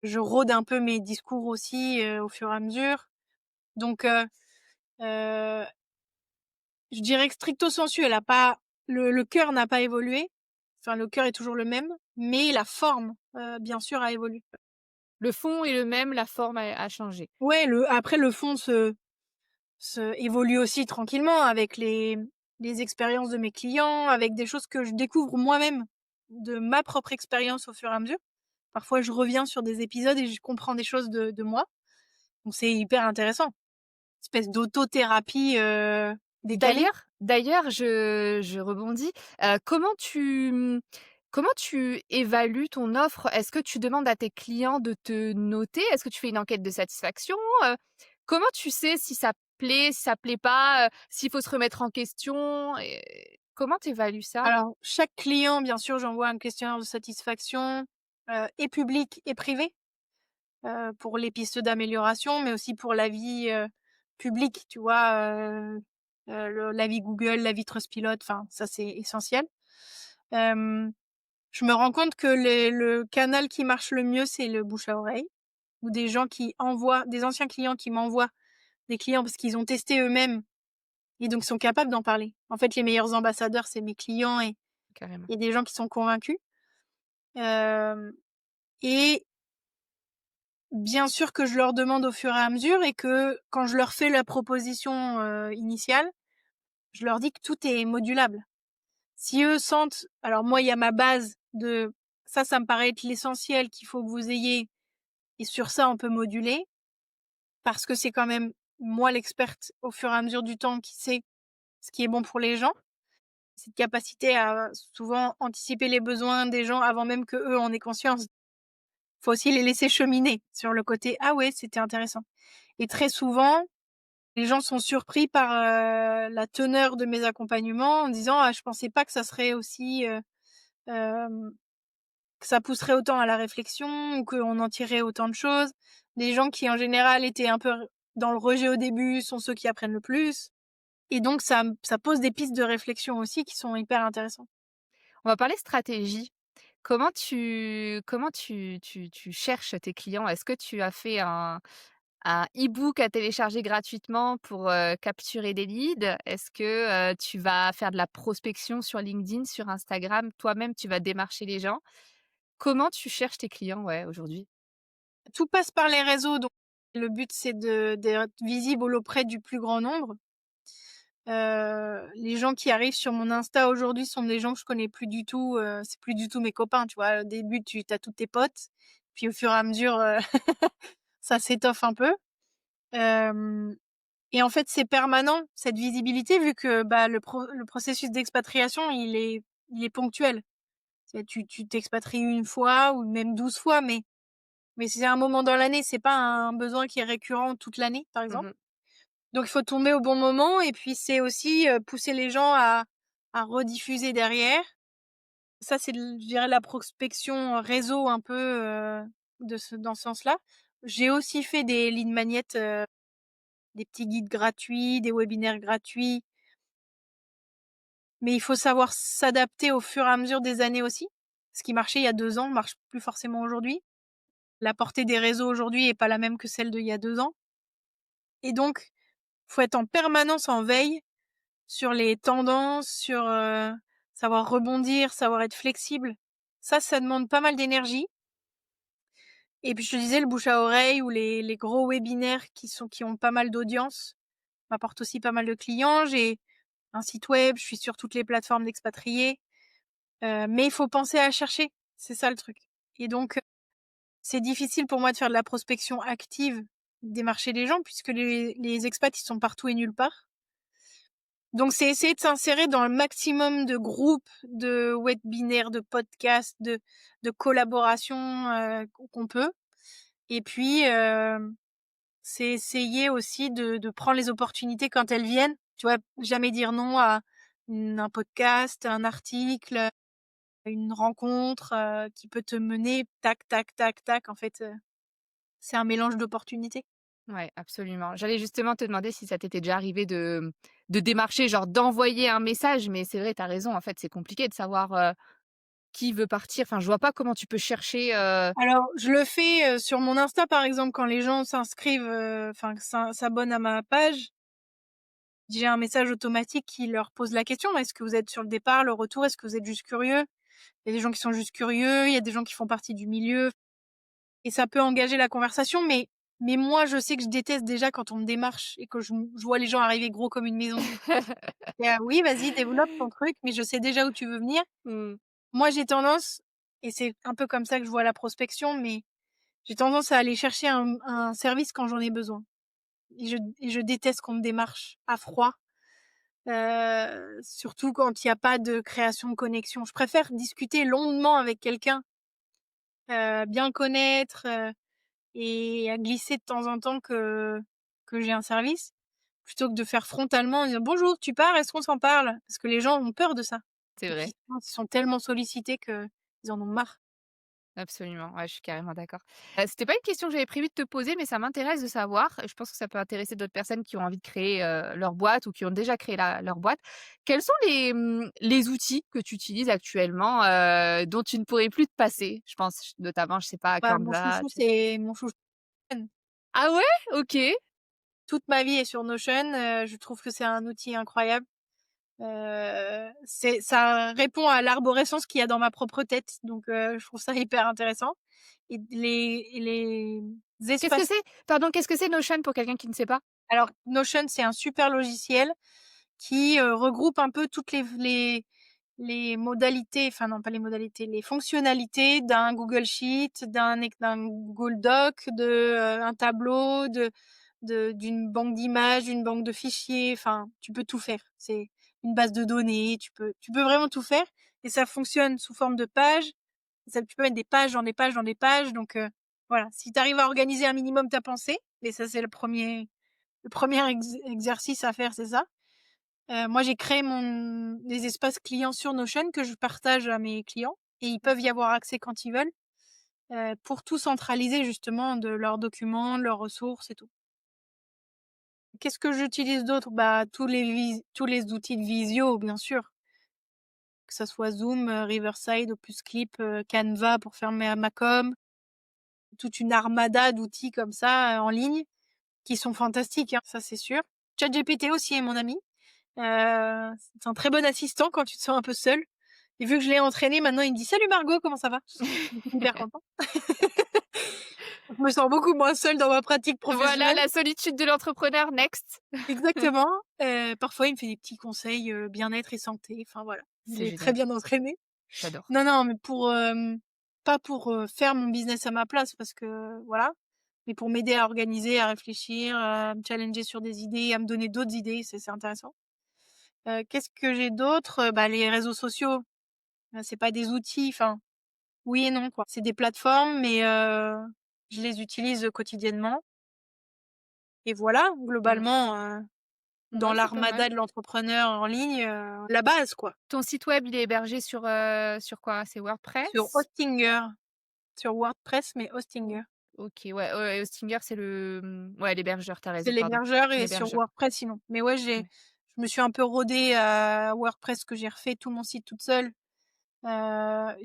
Je rôde un peu mes discours aussi, au fur et à mesure. Donc heu, je dirais que stricto sensu, elle a pas le cœur n'a pas évolué. Enfin, le cœur est toujours le même, mais la forme, bien sûr, a évolué. Le fond est le même, la forme a changé. Ouais, après le fond se évolue aussi tranquillement avec les expériences de mes clients, avec des choses que je découvre moi-même de ma propre expérience au fur et à mesure. Parfois, je reviens sur des épisodes et je comprends des choses de moi. Donc c'est hyper intéressant. Espèce d'autothérapie, décalée. D'ailleurs, je rebondis, comment tu évalues ton offre? Est-ce que tu demandes à tes clients de te noter? Est-ce que tu fais une enquête de satisfaction? Comment tu sais si ça plaît, si ça plaît pas, s'il faut se remettre en question et comment tu évalues ça? Alors, chaque client, bien sûr, j'envoie un questionnaire de satisfaction, et public et privé, pour les pistes d'amélioration, mais aussi pour l'avis, public, tu vois? L'avis Google, l'avis Trustpilot, enfin ça, c'est essentiel. Hem, je me rends compte que le canal qui marche le mieux, c'est le bouche à oreille ou des anciens clients qui m'envoient des clients parce qu'ils ont testé eux-mêmes et donc sont capables d'en parler. En fait, les meilleurs ambassadeurs, c'est mes clients Carrément. et des gens qui sont convaincus. Hem et bien sûr que je leur demande au fur et à mesure et que quand je leur fais la proposition, initiale, je leur dis que tout est modulable. Si eux sentent alors moi, il y a ma base de ça me paraît être l'essentiel qu'il faut que vous ayez et sur ça, on peut moduler parce que c'est quand même moi l'experte au fur et à mesure du temps qui sait ce qui est bon pour les gens. Cette capacité à souvent anticiper les besoins des gens avant même qu'eux en aient conscience. Faut aussi les laisser cheminer sur le côté: «Ah ouais, c'était intéressant» et très souvent, les gens sont surpris par, la teneur de mes accompagnements en disant: «Ah, je pensais pas que ça serait aussi, hem, que ça pousserait autant à la réflexion ou qu'on en tirerait autant de choses». Les gens qui, en général, étaient un peu dans le rejet au début sont ceux qui apprennent le plus et donc ça pose des pistes de réflexion aussi qui sont hyper intéressantes. On va parler stratégie. Comment tu cherches tes clients? Est-ce que tu as fait un e-book à télécharger gratuitement pour, capturer des leads? Est-ce que, tu vas faire de la prospection sur LinkedIn, sur Instagram? Toi-même, tu vas démarcher les gens? Comment tu cherches tes clients, ouais, aujourd'hui? Tout passe par les réseaux, donc le but c'est d'être visible auprès du plus grand nombre. Les gens qui arrivent sur mon Insta aujourd'hui sont des gens que je connais plus du tout, c'est plus du tout mes copains, tu vois? Au début, tu as tous tes potes, puis au fur et à mesure, ça s'étoffe un peu. Hem Et en fait, c'est permanent cette visibilité vu que, bah, le processus d'expatriation, il est ponctuel. Tu t'expatries une fois ou même 12 fois, mais c'est un moment dans l'année, c'est pas un besoin qui est récurrent toute l'année, par exemple. Mmh. Donc il faut tomber au bon moment et puis c'est aussi, pousser les gens à rediffuser derrière. Ça, c'est l je dirais la prospection réseau un peu, dans ce sens-là. J'ai aussi fait des lead magnets, des petits guides gratuits, des webinaires gratuits, mais il faut savoir s'adapter au fur et à mesure des années aussi. Ce qui marchait il y a 2 ans marche plus forcément aujourd'hui. La portée des réseaux aujourd'hui est pas la même que celle d'il y a 2 ans et donc faut être en permanence en veille sur les tendances, sur, savoir rebondir, savoir être flexible. Ça demande pas mal d'énergie et puis je te disais le bouche à oreille ou les gros webinaires qui ont pas mal d'audience m'apportent aussi pas mal de clients. J'ai un site web, je suis sur toutes les plateformes d'expatriés, mais il faut penser à chercher, c'est ça le truc et donc c'est difficile pour moi de faire de la prospection active, démarcher les gens puisque les expats, ils sont partout et nulle part. Donc c'est essayer de s'insérer dans le maximum de groupes, de webinaires, de podcasts, de collaborations, qu'on peut et puis, c'est essayer aussi de prendre les opportunités quand elles viennent. Tu vois? Jamais dire non à un podcast, un article, une rencontre, qui peut te mener tac, tac, tac, tac. En fait, c'est un mélange d'opportunités. Ouais, absolument. J'allais justement te demander si ça t'était déjà arrivé de démarcher, genre d'envoyer un message, mais c'est vrai, tu as raison, en fait, c'est compliqué de savoir, qui veut partir. Enfin, je vois pas comment tu peux chercher, Alors, je le fais, sur mon Insta, par exemple, quand les gens s'inscrivent, enfin, s'abonnent à ma page, j'ai un message automatique qui leur pose la question: «Est-ce que vous êtes sur le départ, le retour? Est-ce que vous êtes juste curieux?» Il y a des gens qui sont juste curieux, il y a des gens qui font partie du milieu et ça peut engager la conversation, mais moi, je sais que je déteste déjà quand on me démarche et que je vois les gens arriver gros comme une maison. Et «Oui, vas-y, développe ton truc», mais je sais déjà où tu veux venir. Mmh. Moi, j'ai tendance et c'est un peu comme ça que je vois la prospection, mais j'ai tendance à aller chercher un service quand j'en ai besoin et je déteste qu'on me démarche à froid, surtout quand il y a pas de création de connexion. Je préfère discuter longuement avec quelqu'un, bien le connaître, et à glisser de temps en temps que j'ai un service, plutôt que de faire frontalement en disant: «Bonjour, tu pars? Est-ce qu'on s'en parle?» parce que les gens ont peur de ça C'est et puis vrai. ils sont tellement sollicités qu'ils en ont marre. Absolument, ouais, je suis carrément d'accord. C'était pas une question que j'avais prévu de te poser, mais ça m'intéresse de savoir. Je pense que ça peut intéresser d'autres personnes qui ont envie de créer, leur boîte ou qui ont déjà créé leur boîte. Quels sont les outils que tu utilises actuellement, dont tu ne pourrais plus te passer? Je pense notamment, je sais pas, à Bah, mon Canva, chouchou, tu c'est mon chouchou. ah ouais? OK. Toute ma vie est sur Notion, je trouve que c'est un outil incroyable. Ça répond à l'arborescence qu'il y a dans ma propre tête, donc je trouve ça hyper intéressant et les Qu'est-ce que espaces. c'est? Pardon, qu'est-ce que c'est Notion pour quelqu'un qui ne sait pas? Alors Notion, c'est un super logiciel qui, regroupe un peu toutes les modalités, enfin non, pas les modalités, les fonctionnalités d'un Google Sheet, d'un Google Doc, un tableau, d'une banque d'images, d'une banque de fichiers, enfin, tu peux tout faire. C'est une base de données, tu peux vraiment tout faire et ça fonctionne sous forme de pages. Tu peux mettre des pages dans des pages dans des pages, donc voilà. Si tu arrives à organiser un minimum ta pensée, et ça, c'est le premier exercice à faire, c'est ça. Moi, j'ai créé des espaces clients sur Notion que je partage à mes clients et ils peuvent y avoir accès quand ils veulent, pour tout centraliser justement de leurs documents, de leurs ressources et tout. Qu'est-ce que j'utilise d'autre? Bah, tous les outils de visio, bien sûr, que ça soit Zoom, Riverside, Opus Clip, Canva pour faire ma com, toute une armada d'outils comme ça, en ligne qui sont fantastiques, hein, ça c'est sûr. ChatGPT aussi est mon ami. C'est un très bon assistant quand tu te sens un peu seule et vu que je l'ai entraîné, maintenant il me dit: «Salut Margot, comment ça va?» Je suis hyper contente. Je me sens beaucoup moins seule dans ma pratique Voilà, professionnelle. la solitude de l'entrepreneur, next. Exactement. Parfois, il me fait des petits conseils, bien-être et santé, enfin voilà. Il C'est est très génial, bien entraîné. j'adore. Non, non, mais pas pour, faire mon business à ma place parce que voilà, mais pour m'aider à organiser, à réfléchir, à me challenger sur des idées, à me donner d'autres idées, c'est intéressant. Qu'est-ce que j'ai d'autre? Bah, les réseaux sociaux, c'est pas des outils, enfin, oui et non, quoi. C'est des plateformes, mais je les utilise quotidiennement et voilà, Mmh. globalement, dans Ouais, c'est pas mal. l'armada de l'entrepreneur en ligne, la base, quoi. Ton site web, il est hébergé sur quoi? C'est Sur WordPress? Hostinger, sur WordPress, mais Hostinger. OK, ouais, ouais, Hostinger, c'est ouais, l'hébergeur, tu C'est raison, pardon. l'hébergeur et sur L'hébergeur, WordPress sinon. Mais ouais, ouais. je me suis un peu rodée à WordPress, que j'ai refait tout mon site toute seule.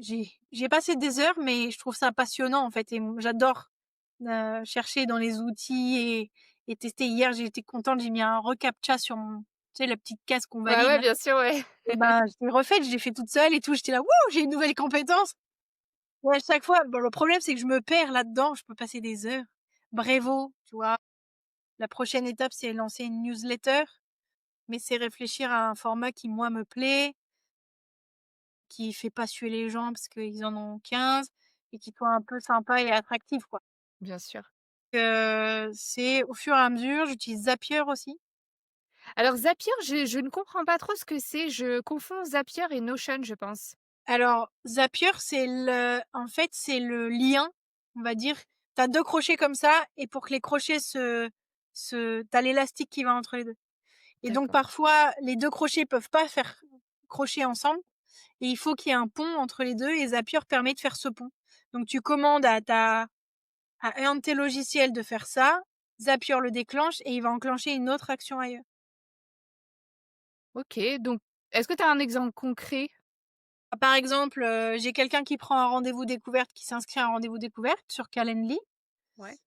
J'ai passé des heures, mais je trouve ça passionnant en fait et j'adore, chercher dans les outils et tester. Hier, j'ai été contente, j'ai mis un reCAPTCHA sur mon, tu sais, la petite case qu'on Ouais, valide ouais, là, bien sûr, ouais. et ben, je l'ai refaite, je l'ai fait toute seule et tout. J'étais là: «Wouh, j'ai une nouvelle compétence!» Et à chaque fois, bon, le problème, c'est que je me perds là-dedans, je peux passer des heures. Brevo, tu vois? La prochaine étape, c'est lancer une newsletter, mais c'est réfléchir à un format qui, moi, me plaît, qui fait pas suer les gens parce qu'ils en ont 15 et qui soit un peu sympa et attractif, quoi. Bien sûr. C'est au fur et à mesure, j'utilise Zapier aussi. Alors Zapier, je ne comprends pas trop ce que c'est. Je confonds Zapier et Notion, je pense. Alors Zapier, en fait, c'est le lien, on va dire. Tu as 2 crochets comme ça et pour que les crochets tu as l'élastique qui va entre les 2 et donc D'accord. parfois les 2 crochets peuvent pas faire crochet ensemble et il faut qu'il y ait un pont entre les 2 et Zapier permet de faire ce pont. Donc tu commandes à un de tes logiciels de faire ça, Zapier le déclenche et il va enclencher une autre action ailleurs. OK, donc est-ce que tu as un exemple concret? Par exemple, j'ai quelqu'un qui prend un rendez-vous découverte, qui s'inscrit à un rendez-vous découverte sur Calendly. Ouais.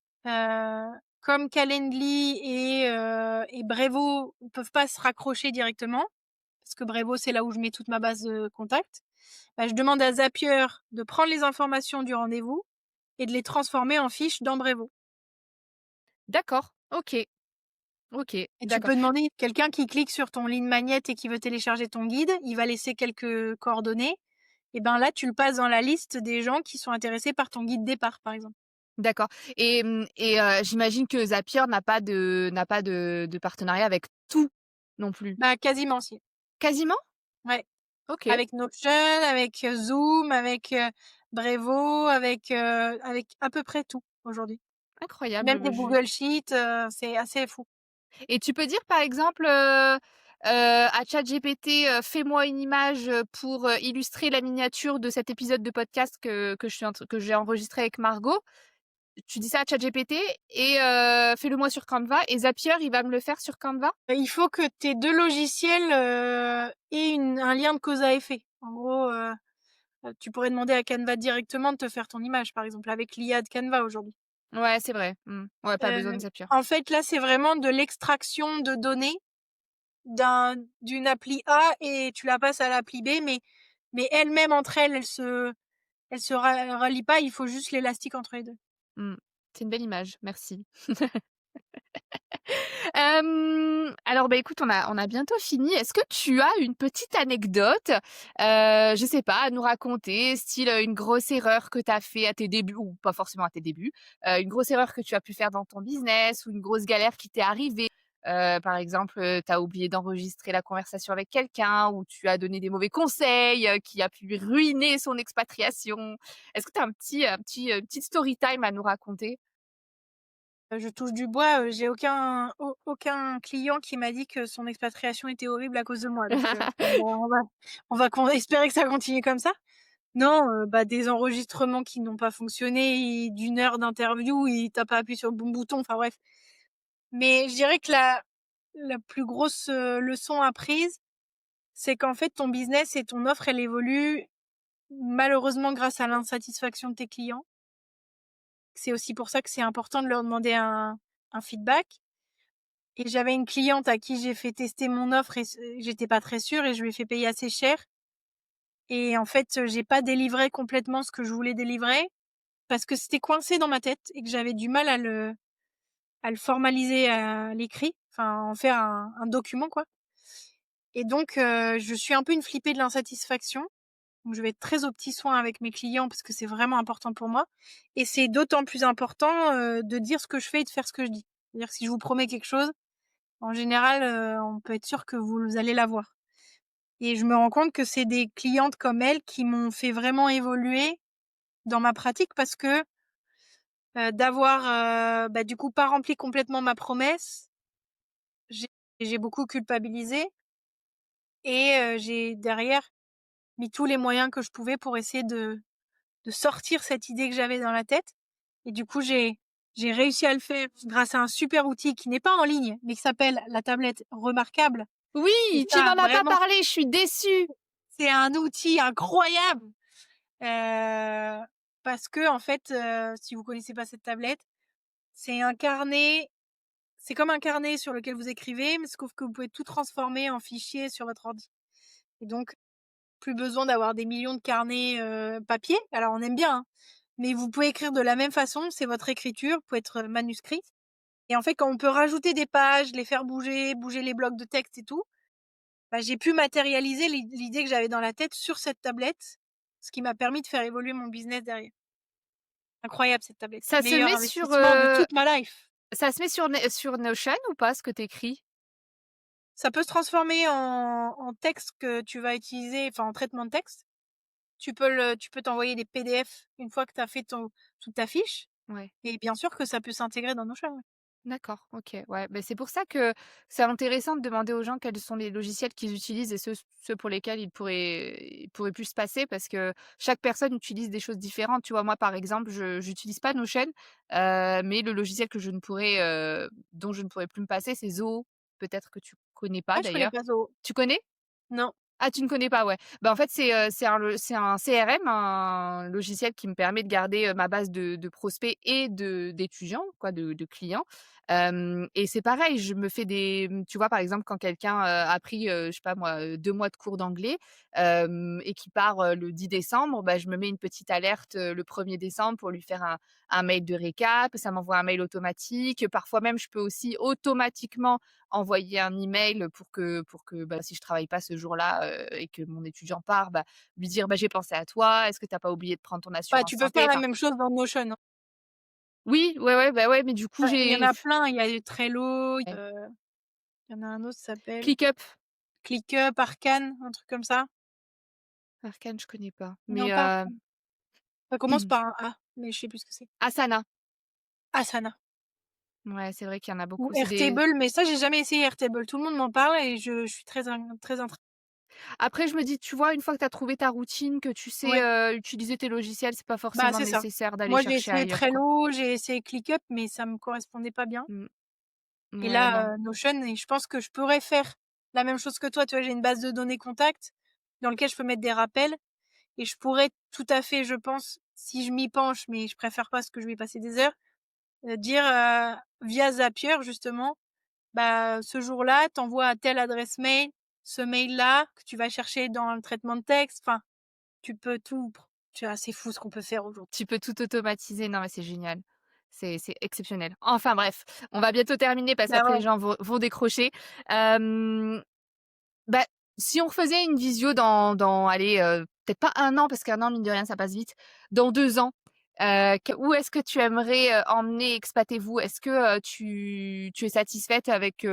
Comme Calendly et Brevo ne peuvent pas se raccrocher directement, parce que Brevo, c'est là où je mets toute ma base de contacts, bah, je demande à Zapier de prendre les informations du rendez-vous et de les transformer en fiches dans Brevo. D'accord, OK, OK, Et tu d'accord. peux demander quelqu'un qui clique sur ton ligne magnet et qui veut télécharger ton guide, il va laisser quelques coordonnées. Et ben là, tu le passes dans la liste des gens qui sont intéressés par ton guide départ, par exemple. D'accord et j'imagine que Zapier n'a pas de partenariat avec tout non plus? Bah, quasiment si. Quasiment? Ouais. OK, Avec Notion, avec Zoom, avec Brevo, avec à peu près tout aujourd'hui. Même incroyable, des Google Sheets, c'est assez fou. et tu peux dire par exemple, à ChatGPT, «Fais-moi une image, pour, illustrer la miniature de cet épisode de podcast que j'ai enregistré avec Margot». Tu dis ça à ChatGPT et «Fais-le moi sur Canva» et Zapier, il va me le faire sur Canva? Il faut que tes 2 logiciels, aient un lien de cause à effet. En gros, tu pourrais demander à Canva directement de te faire ton image, par exemple, avec l'IA de Canva aujourd'hui. Ouais, c'est vrai. Ouais, pas besoin de Heu, Zapier. En fait, là, c'est vraiment de l'extraction de données d'une appli A et tu la passes à l'appli B, mais elles-mêmes entre elles, elles se rallient pas, il faut juste l'élastique entre les 2. Mmh. C'est une belle image, merci. Alors, bah, écoute, on a bientôt fini. Est-ce que tu as une petite anecdote, je sais pas, à nous raconter, style, une grosse erreur que tu as fait à tes débuts ou pas forcément à tes débuts, une grosse erreur que tu as pu faire dans ton business ou une grosse galère qui t'est arrivée? Par exemple, tu as oublié d'enregistrer la conversation avec quelqu'un ou tu as donné des mauvais conseils, qui a pu ruiner son expatriation. Est-ce que tu as une petite story time à nous raconter? Je touche du bois, j'ai aucun client qui m'a dit que son expatriation était horrible à cause de moi, donc on va espérer que ça continue comme ça. Non, bah, des enregistrements qui n'ont pas fonctionné et d'1 heure d'interview et tu pas appuyé sur le bon bouton, enfin bref. Mais je dirais que la plus grosse, leçon apprise, c'est qu'en fait ton business et ton offre, elle évolue malheureusement grâce à l'insatisfaction de tes clients. C'est aussi pour ça que c'est important de leur demander un feedback. Et j'avais une cliente à qui j'ai fait tester mon offre et j'étais pas très sûre et je lui ai fait payer assez cher et en fait, j'ai pas délivré complètement ce que je voulais délivrer parce que c'était coincé dans ma tête et que j'avais du mal à le formaliser à l'écrit, enfin en faire un document quoi. Et donc je suis un peu une flippée de l'insatisfaction. Donc je vais être très au petit soin avec mes clients parce que c'est vraiment important pour moi et c'est d'autant plus important, de dire ce que je fais et de faire ce que je dis. C'est-à-dire que si je vous promets quelque chose, en général, on peut être sûr que vous allez l'avoir et je me rends compte que c'est des clientes comme elle qui m'ont fait vraiment évoluer dans ma pratique parce que, d'avoir, du coup pas rempli complètement ma promesse, j'ai j'ai beaucoup culpabilisé et j'ai derrière mis tous les moyens que je pouvais pour essayer de sortir cette idée que j'avais dans la tête. Et du coup, j'ai réussi à le faire grâce à un super outil qui n'est pas en ligne, mais qui s'appelle la tablette Remarquable. Et Oui, tu ça, m'en as pas vraiment, parlé, je suis déçue! c'est un outil incroyable. Euh, Parce que, en fait, si vous connaissez pas cette tablette, c'est un carnet, c'est comme un carnet sur lequel vous écrivez, mais sauf que vous pouvez tout transformer en fichier sur votre ordi. Et donc, plus besoin d'avoir des millions de carnets papier. Alors, on aime bien, hein, mais vous pouvez écrire de la même façon, c'est votre écriture, peut être manuscrite. Et en fait, quand on peut rajouter des pages, les faire bouger, bouger les blocs de texte et tout, bah, j'ai pu matérialiser l'idée que j'avais dans la tête sur cette tablette, ce qui m'a permis de faire évoluer mon business derrière. Incroyable cette tablette. Ça se Meilleur met investissement de toute ma life. ça se met sur Notion ou pas, ce que tu écris? Ça peut se transformer en texte que tu vas utiliser, enfin en traitement de texte. Tu peux t'envoyer des PDF une fois que tu as fait toute ta fiche. Ouais. Et bien sûr que ça peut s'intégrer dans Notion, ouais. D'accord, OK, ouais, beh, c'est pour ça que c'est intéressant de demander aux gens quels sont les logiciels qu'ils utilisent et ceux pour lesquels ils pourraient plus se passer parce que chaque personne utilise des choses différentes. Tu vois? Moi, par exemple, je j'utilise pas Notion, mais le logiciel dont je ne pourrais plus me passer, c'est Zoho. Peut-être que tu connais pas Ah, je connais d'ailleurs. pas Zoho. Tu connais? Non. Ah, tu ne connais pas, ouais. Bah, en fait, c'est un CRM, un logiciel qui me permet de garder, ma base de prospects et d'étudiants, quoi, de clients. Et c'est pareil, je me fais tu vois, par exemple, quand quelqu'un, a pris, je sais pas moi, 2 mois de cours d'anglais, et qui part, le 10 décembre, bah, je me mets une petite alerte, le 1er décembre pour lui faire un mail de récap. Ça m'envoie un mail automatique. Parfois même, je peux aussi automatiquement envoyer un email pour que, bah, si je travaille pas ce jour-là, et que mon étudiant part, bah, lui dire: «Bah, j'ai pensé à toi, est-ce que tu as pas oublié de prendre ton Bah, assurance tu peux santé?» faire la Enfin même chose dans Notion, hein. oui, ouais, ouais, bah, ouais, mais du coup, Il y en j'ai a plein, il y a Trello, ouais. il y en a un autre qui s'appelle ClickUp, ClickUp, Arcane, un truc comme ça. Arcane, je connais pas, Non, mais pas Arcane. Ça commence par un A, mais je sais plus ce que c'est. Asana. Asana Ouais, c'est vrai qu'il y en a ou beaucoup. C'est des Airtable, mais ça, j'ai jamais essayé Airtable. Tout le monde m'en parle et je suis très Après, je me dis, tu vois, une fois que tu as trouvé ta routine, que tu sais, ouais, utiliser tes logiciels, c'est pas bah, forcément c'est ça. nécessaire d'aller Moi, j'ai chercher essayé ailleurs, quoi. Trello, j'ai essayé ClickUp, mais ça me correspondait pas bien. Mmh. Et Ouais, là, non. Notion et je pense que je pourrais faire la même chose que toi. Tu vois, j'ai une base de données contacts dans lequel je peux mettre des rappels et je pourrais tout à fait, je pense, si je m'y penche, mais je préfère pas parce que je vais y passer des heures, dire, via Zapier justement, bah, ce jour-là, t'envoies à telle adresse mail, ce mail-là que tu vas chercher dans le traitement de texte. Enfin, tu peux tout tu vois, c'est fou ce qu'on peut faire aujourd'hui. Tu peux tout automatiser. Non, mais c'est génial. C'est exceptionnel. Enfin bref, on va bientôt terminer parce Bah, qu'après les ouais. gens vont décrocher. Hem, Bah, si on faisait une visio dans allez, peut-être pas un an parce qu'un an, mine de rien, ça passe vite, dans 2 ans, que où est-ce que tu aimerais, emmener Expatez-vous? Est-ce que, tu es satisfaite avec,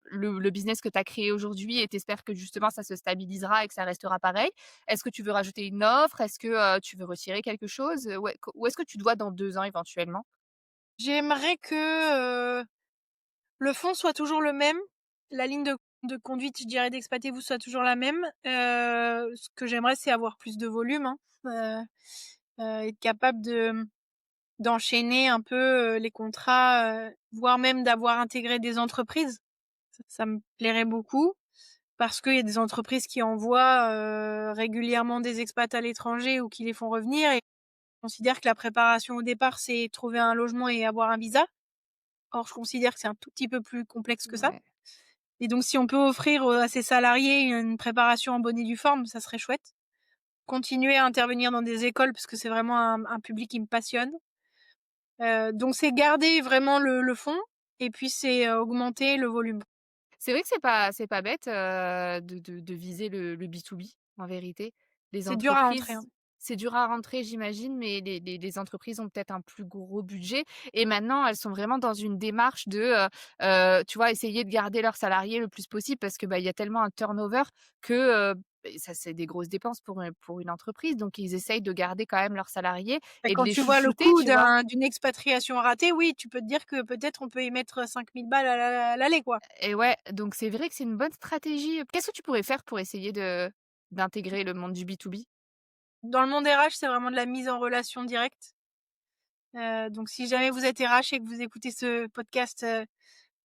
le business que tu as créé aujourd'hui et tu espères que justement ça se stabilisera et que ça restera pareil? Est-ce que tu veux rajouter une offre? Est-ce que, tu veux retirer quelque chose? Où est-ce que tu te vois dans 2 ans éventuellement? J'aimerais que, le fond soit toujours le même, la ligne de conduite, je dirais, d'Expatez-vous soit toujours la même. Ce que j'aimerais, c'est avoir plus de volume, hein, être capable d'enchaîner un peu, les contrats, voire même d'avoir intégré des entreprises. Ça me plairait beaucoup parce qu'il y a des entreprises qui envoient, régulièrement des expats à l'étranger ou qui les font revenir et je considère que la préparation au départ, c'est trouver un logement et avoir un visa. Or, je considère que c'est un tout petit peu plus complexe que ça. Ouais. Et donc si on peut offrir, à ses salariés une préparation en bonne et due forme, ça serait chouette. continuer à intervenir dans des écoles parce que c'est vraiment un public qui me passionne. Donc c'est garder vraiment le fond et puis c'est, augmenter le volume. C'est vrai que c'est pas bête, de viser le B2B, en vérité. Les C'est dur à rentrer, hein. entreprises, c'est dur à rentrer, j'imagine, mais les entreprises ont peut-être un plus gros budget et maintenant elles sont vraiment dans une démarche de, tu vois, essayer de garder leurs salariés le plus possible parce que, bah, il y a tellement un turnover que, beh, ça c'est des grosses dépenses pour une entreprise, donc ils essayent de garder quand même leurs salariés Bah, et de quand les tu vois le chouchouter, coût tu vois? d'une expatriation ratée, oui, tu peux te dire que peut-être on peut y mettre 5 000 balles à l'aller, quoi. Et ouais, donc c'est vrai que c'est une bonne stratégie. Qu'est-ce que tu pourrais faire pour essayer de d'intégrer le monde du B2B? Dans le monde RH, c'est vraiment de la mise en relation directe. Donc si jamais vous êtes RH et que vous écoutez ce podcast, vous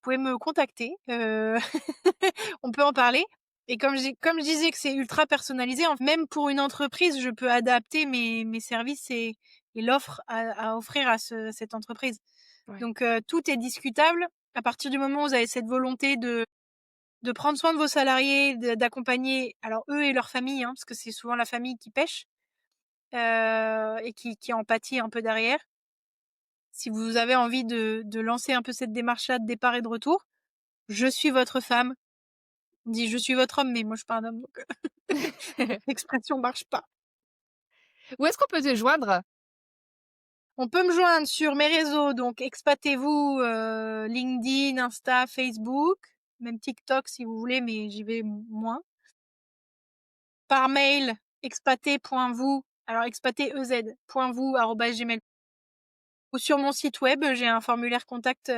pouvez me contacter, on peut en parler et comme je disais que c'est ultra personnalisé, même pour une entreprise, je peux adapter mes services et l'offre à offrir à cette entreprise. Ouais. Donc tout est discutable à partir du moment où vous avez cette volonté de prendre soin de vos salariés, d'accompagner alors eux et leur famille, hein, parce que c'est souvent la famille qui pêche, et qui en pâtit un peu derrière. Si vous avez envie de lancer un peu cette démarche-là de départ et de retour, je suis votre femme. On dit: «Je suis votre homme», mais moi je suis pas un homme donc l'expression marche pas. Où est-ce qu'on peut te joindre? On peut me joindre sur mes réseaux, donc Expatez-vous, LinkedIn, Insta, Facebook, même TikTok si vous voulez, mais j'y vais moins. Par mail, expaté.vous, alors expaté EZ, .vous @gmail ou sur mon site web, j'ai un formulaire contact,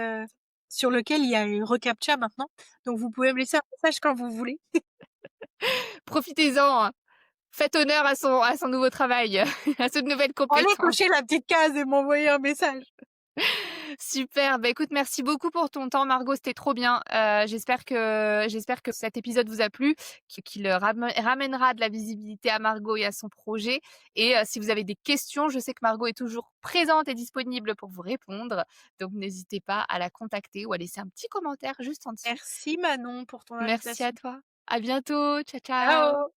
sur lequel il y a une reCAPTCHA maintenant, donc vous pouvez me laisser un message quand vous voulez. Profitez-en, hein. Faites honneur à son nouveau travail, à cette nouvelle Allez compétence. cocher la petite case et m'envoyer un message. Super, bah, écoute, merci beaucoup pour ton temps Margot, c'était trop bien. J'espère que cet épisode vous a plu, qu'il ramènera de la visibilité à Margot et à son projet et si vous avez des questions, je sais que Margot est toujours présente et disponible pour vous répondre, donc n'hésitez pas à la contacter ou à laisser un petit commentaire juste en dessous. Merci Manon pour ton Merci à invitation. toi. À bientôt. Ciao, ciao. Ciao.